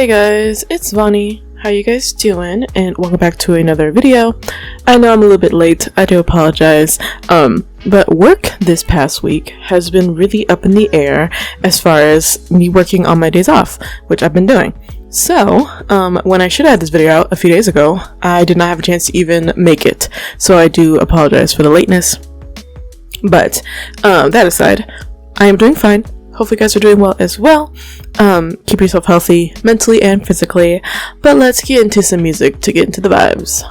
Hey guys, it's Vonnie. How you guys doing? And welcome back to another video. I know I'm a little bit late. I do apologize. But work this past week has been really up in the air as far as me working on my days off, which I've been doing. So, when I should have had this video out a few days ago, I did not have a chance to even make it. So I do apologize for the lateness. But, that aside, I am doing fine. Hopefully you guys are doing well as well. Keep yourself healthy, mentally and physically. But let's get into some music to get into the vibes.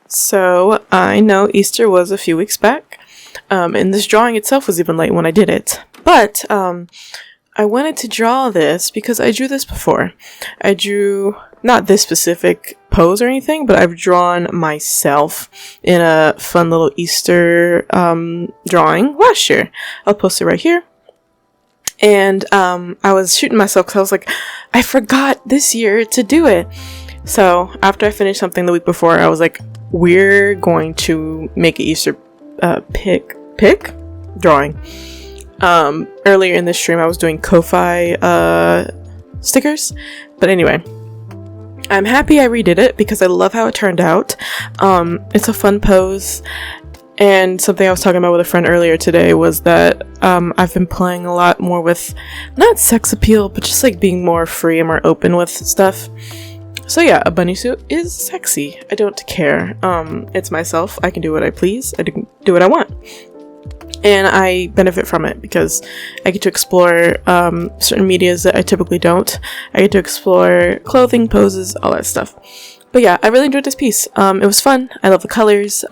So, I know Easter was a few weeks back, and this drawing itself was even late when I did it, but I wanted to draw this because I drew this before. I drew, not this specific pose or anything, but I've drawn myself in a fun little Easter drawing last year. I'll post it right here. And I was shooting myself because I was like, I forgot this year to do it. So, after I finished something the week before, I was like, we're going to make an Easter pic drawing. Earlier in this stream I was doing Ko-Fi stickers, but anyway, I'm happy I redid it because I love how it turned out. It's a fun pose, and something I was talking about with a friend earlier today was that I've been playing a lot more with not sex appeal, but just like being more free and more open with stuff. So yeah, a bunny suit is sexy. I don't care. It's myself. I can do what I please. I can do what I want. And I benefit from it because I get to explore certain medias that I typically don't. I get to explore clothing, poses, all that stuff. But yeah, I really enjoyed this piece. It was fun. I love the colors.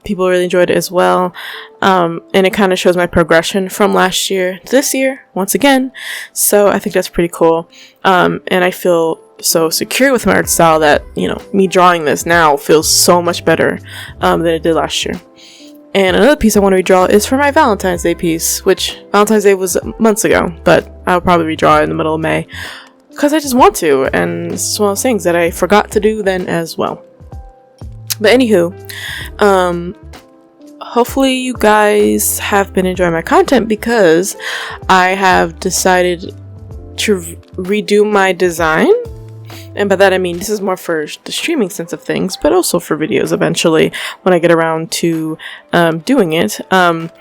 People really enjoyed it as well. And it kind of shows my progression from last year to this year, once again. So I think that's pretty cool. And I feel so secure with my art style that, you know, me drawing this now feels so much better than it did last year. And another piece I want to redraw is for my Valentine's Day piece, which Valentine's Day was months ago, but I'll probably redraw it in the middle of May because I just want to, and it's one of those things that I forgot to do then as well. But anywho, hopefully you guys have been enjoying my content because I have decided to redo my design. And by that I mean this is more for the streaming sense of things, but also for videos eventually when I get around to doing it. On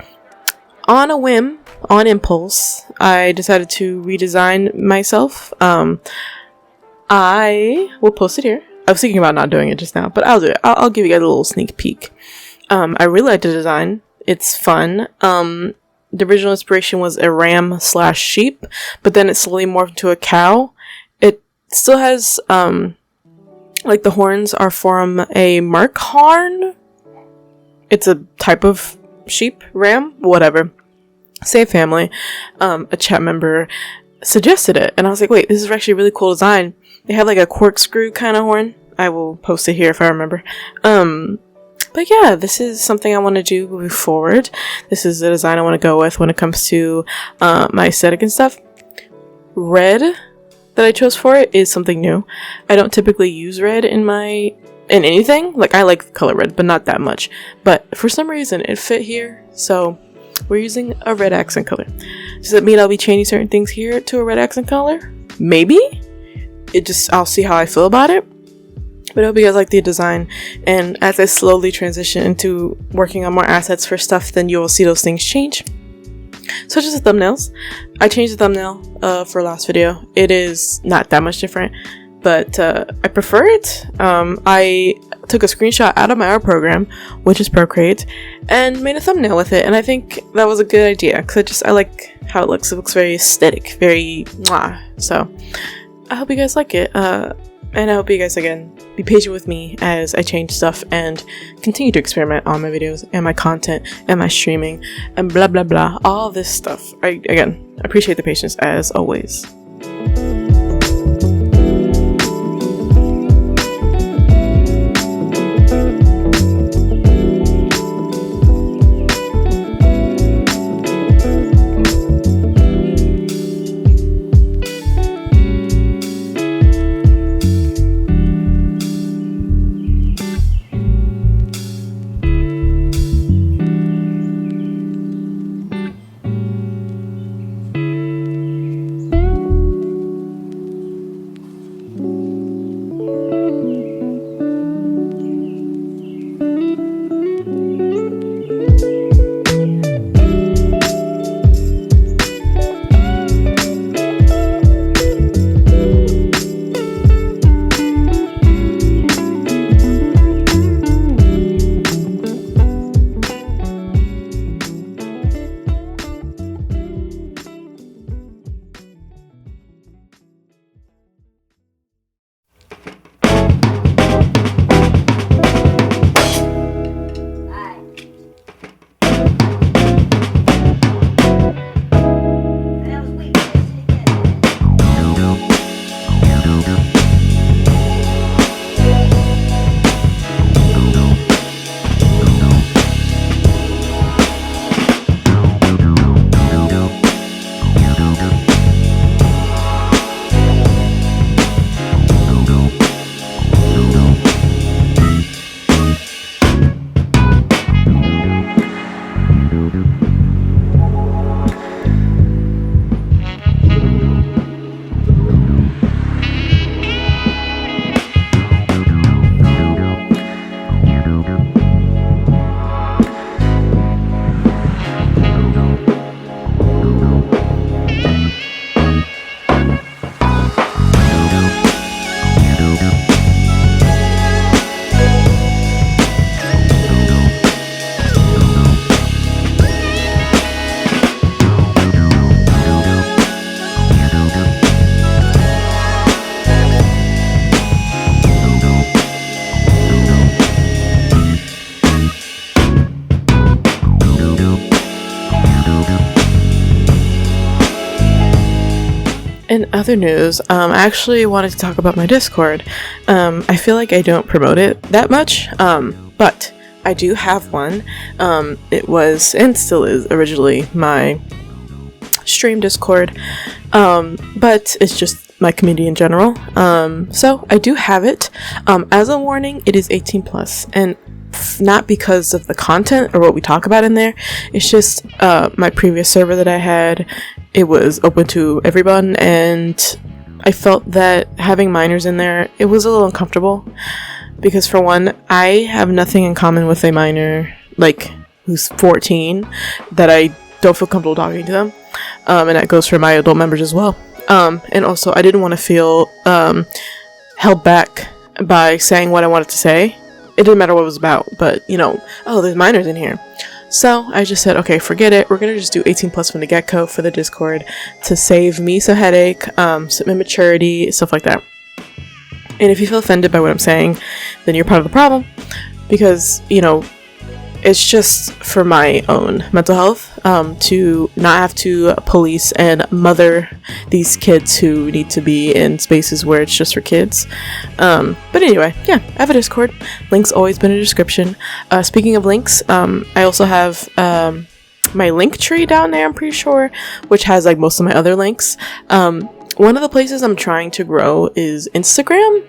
a whim, on impulse, I decided to redesign myself. I will post it here. I was thinking about not doing it just now, but I'll do it. I'll give you guys a little sneak peek. I really like the design. It's fun. The original inspiration was a ram/sheep, but then it slowly morphed into a cow. Still has like the horns are from a mark horn. It's a type of sheep, ram, whatever, same family. A chat member suggested it and I was like, wait, this is actually a really cool design. They have like a corkscrew kind of horn. I will post it here if I remember. But yeah, this is something I want to do moving forward. This is the design I want to go with when it comes to my aesthetic and stuff. Red that I chose for it is something new. I don't typically use red in anything. Like, I like the color red, but not that much. But for some reason, it fit here, so we're using a red accent color. Does that mean I'll be changing certain things here to a red accent color? Maybe? I'll see how I feel about it. But I hope you guys like the design, and as I slowly transition into working on more assets for stuff, then you will see those things change. Such as the thumbnails. I changed the thumbnail for last video. It is not that much different, but I prefer it. I took a screenshot out of my art program, which is Procreate, and made a thumbnail with it, and I think that was a good idea, because I like how it looks. It looks very aesthetic, very mwah. So I hope you guys like it, and I hope you guys, again, be patient with me as I change stuff and continue to experiment on my videos and my content and my streaming and blah blah blah, all this stuff. I appreciate the patience as always. In other news, I actually wanted to talk about my Discord. I feel like I don't promote it that much, but I do have one. It was, and still is, originally my stream Discord, but it's just my community in general. So I do have it. As a warning, it is 18 plus, and not because of the content or what we talk about in there. It's just my previous server that I had, it was open to everyone, and I felt that having minors in there, it was a little uncomfortable, because for one, I have nothing in common with a minor like who's 14 that I don't feel comfortable talking to them, and that goes for my adult members as well. And also I didn't want to feel held back by saying what I wanted to say. It didn't matter what it was about, but you know, oh, there's minors in here. So I just said, okay, forget it. We're gonna just do 18 plus from the get-go for the Discord to save me some headache, some immaturity, stuff like that. And if you feel offended by what I'm saying, then you're part of the problem, because, you know, it's just for my own mental health, to not have to police and mother these kids who need to be in spaces where it's just for kids. But anyway, yeah, I have a Discord. Link's always been in the description. Speaking of links, I also have my link tree down there, I'm pretty sure, which has like most of my other links. One of the places I'm trying to grow is Instagram.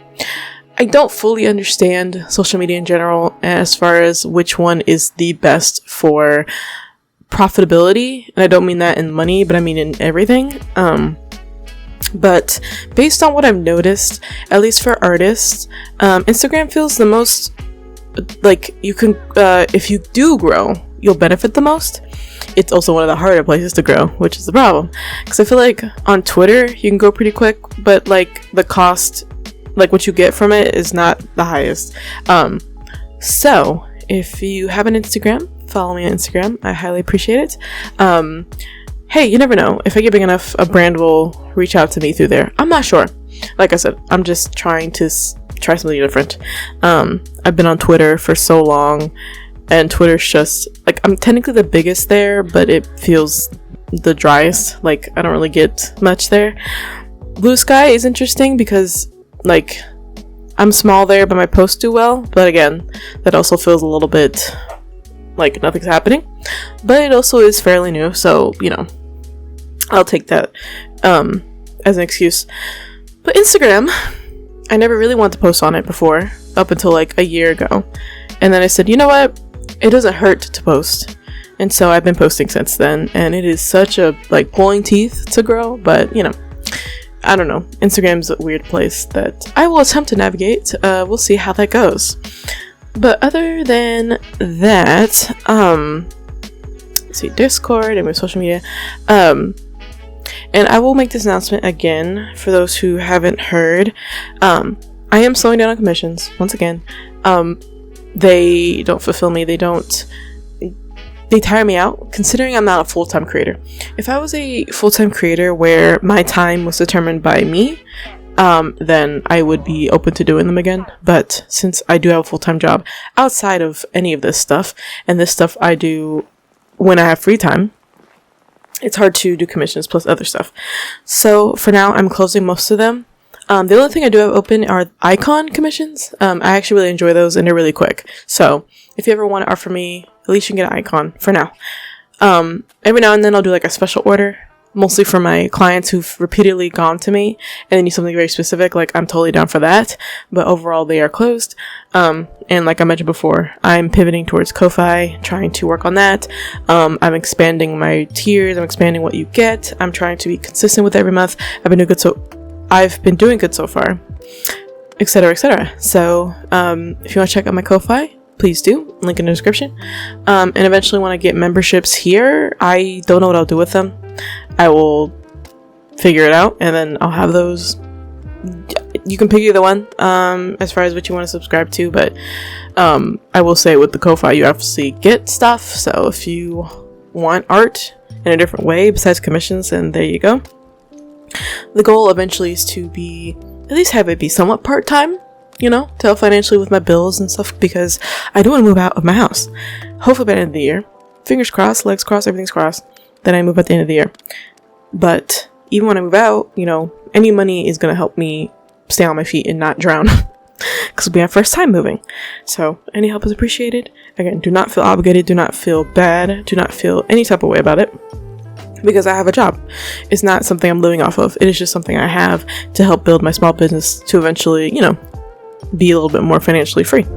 I don't fully understand social media in general as far as which one is the best for profitability. And I don't mean that in money, but I mean in everything. But based on what I've noticed, at least for artists, Instagram feels the most like you can, if you do grow, you'll benefit the most. It's also one of the harder places to grow, which is the problem. Because I feel like on Twitter, you can grow pretty quick, but like the cost, like what you get from it is not the highest. So if you have an Instagram, follow me on Instagram. I highly appreciate it. Hey, you never know. If I get big enough, a brand will reach out to me through there. I'm not sure. Like I said, I'm just trying to try something different. I've been on Twitter for so long, and Twitter's just, like, I'm technically the biggest there, but it feels the driest. Like, I don't really get much there. Blue Sky is interesting because, like, I'm small there, but my posts do well. But again, that also feels a little bit like nothing's happening. But it also is fairly new, so, you know, I'll take that as an excuse. But Instagram, I never really wanted to post on it before, up until like a year ago. And then I said, you know what? It doesn't hurt to post. And so I've been posting since then, and it is such a, like, pulling teeth to grow, but, you know, I don't know. Instagram's a weird place that I will attempt to navigate. We'll see how that goes. But other than that, let's see, Discord and my social media. And I will make this announcement again for those who haven't heard. I am slowing down on commissions once again. They don't fulfill me. They tire me out, considering I'm not a full-time creator. If I was a full-time creator where my time was determined by me, then I would be open to doing them again. But since I do have a full-time job outside of any of this stuff, and this stuff I do when I have free time, it's hard to do commissions plus other stuff. So for now, I'm closing most of them. The only thing I do have open are icon commissions. I actually really enjoy those, and they're really quick. So if you ever want to art for me, at least you can get an icon for now. Every now and then I'll do like a special order, mostly for my clients who've repeatedly gone to me and they need something very specific. Like, I'm totally down for that, but overall they are closed. And like I mentioned before, I'm pivoting towards Ko-Fi, trying to work on that. I'm expanding my tiers. I'm expanding what you get. I'm trying to be consistent with every month. I've been doing good so far, etc., etc. So if you want to check out my Ko-Fi, please do. Link in the description. And eventually want to get memberships here. I don't know what I'll do with them. I will figure it out, and then I'll have those. You can pick either one as far as what you want to subscribe to, but I will say with the Ko-Fi you obviously get stuff. So if you want art in a different way besides commissions, then there you go. The goal eventually is to at least have it be somewhat part-time, you know, to help financially with my bills and stuff, because I do want to move out of my house. Hopefully by the end of the year. Fingers crossed, legs crossed, everything's crossed. Then I move at the end of the year. But even when I move out, you know, any money is going to help me stay on my feet and not drown. Because it'll be my first time moving. So any help is appreciated. Again, do not feel obligated. Do not feel bad. Do not feel any type of way about it. Because I have a job. It's not something I'm living off of. It is just something I have to help build my small business to eventually, you know, be a little bit more financially free.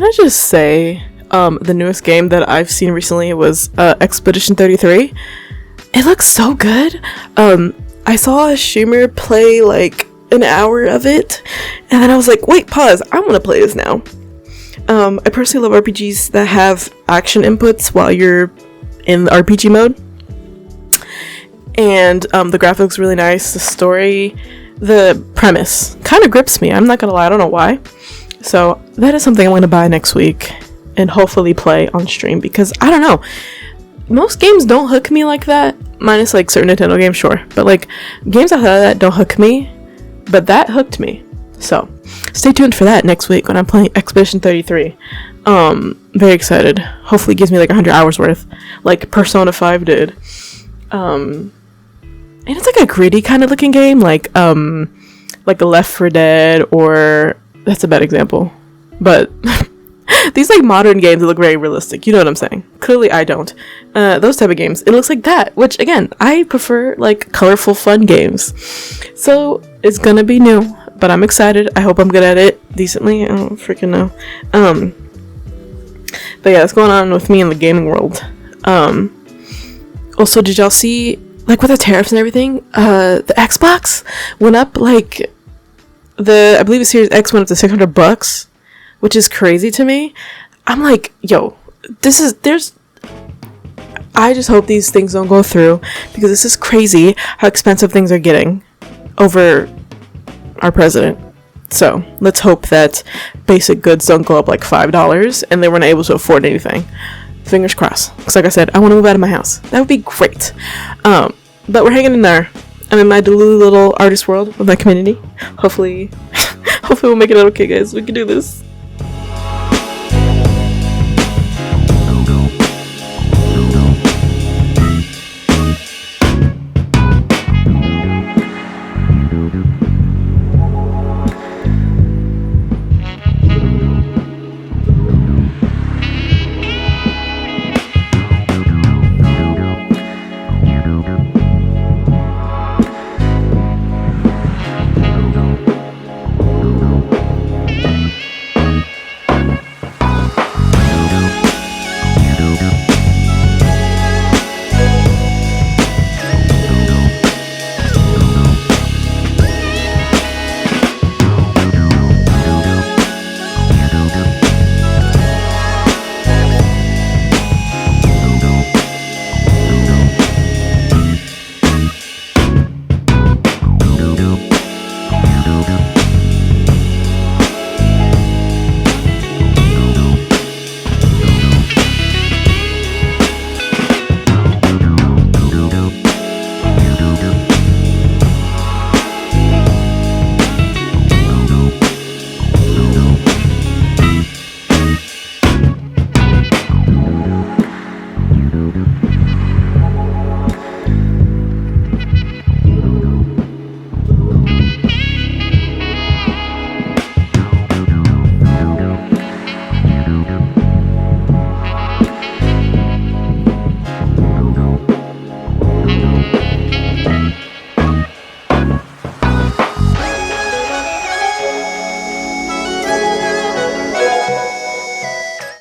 can I just say, the newest game that I've seen recently was Expedition 33. It looks so good. I saw a streamer play like an hour of it, and then I was like, wait, pause, I want to play this now. I personally love RPGs that have action inputs while you're in the RPG mode. And the graphics really nice. The story, the premise kind of grips me. I'm not gonna lie, I don't know why. So that is something I'm gonna buy next week and hopefully play on stream, because I don't know, most games don't hook me like that, minus like certain Nintendo games, sure, but like games outside of that don't hook me, but that hooked me. So stay tuned for that next week when I'm playing Expedition 33. Very excited. Hopefully it gives me like 100 hours worth, like Persona 5 did. And it's like a gritty kind of looking game, like a Left 4 Dead, or that's a bad example, but these like modern games that look very realistic, you know what I'm saying? Clearly I don't. Those type of games, it looks like that, which again, I prefer like colorful fun games. So it's gonna be new, but I'm excited. I hope I'm good at it decently. I don't freaking know. But yeah, that's going on with me in the gaming world. Also, did y'all see, like with the tariffs and everything, the Xbox went up, like I believe the Series X went up to $600, which is crazy to me. I'm like, yo, I just hope these things don't go through, because this is crazy how expensive things are getting over our president. So let's hope that basic goods don't go up like $5 and they weren't able to afford anything. Fingers crossed, because like I said, I want to move out of my house. That would be great. But we're hanging in there. I'm in my Delulu little artist world with my community. Hopefully we'll make it out okay, guys. We can do this.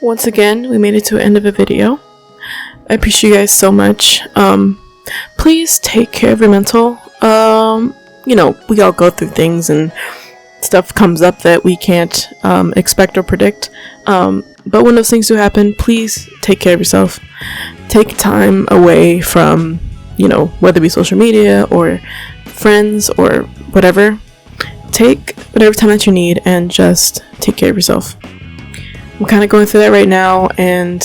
Once again, we made it to the end of a video. I appreciate you guys so much. Please take care of your mental. You know, we all go through things and stuff comes up that we can't expect or predict. But when those things do happen, please take care of yourself. Take time away from, you know, whether it be social media or friends or whatever. Take whatever time that you need and just take care of yourself. I'm kind of going through that right now, and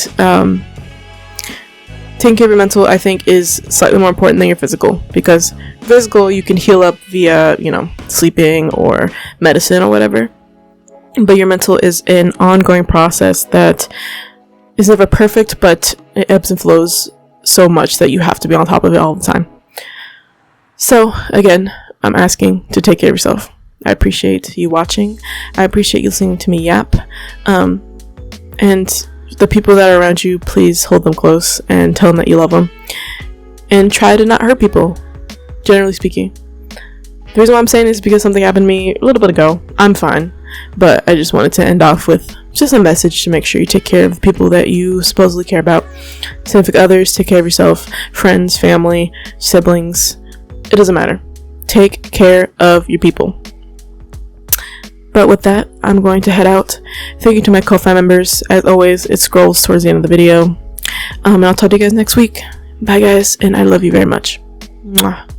taking care of your mental, I think, is slightly more important than your physical, because physical you can heal up via, you know, sleeping or medicine or whatever, but your mental is an ongoing process that is never perfect, but it ebbs and flows so much that you have to be on top of it all the time. So again, I'm asking to take care of yourself. I appreciate you watching. I appreciate you listening to me yap. And the people that are around you, please hold them close and tell them that you love them. And try to not hurt people, generally speaking. The reason why I'm saying this is because something happened to me a little bit ago. I'm fine. but I just wanted to end off with just a message to make sure you take care of the people that you supposedly care about. Significant others, take care of yourself, friends, family, siblings, it doesn't matter. Take care of your people. But with that, I'm going to head out. Thank you to my Ko-Fi members. As always, it scrolls towards the end of the video. And I'll talk to you guys next week. Bye guys, and I love you very much. Mwah.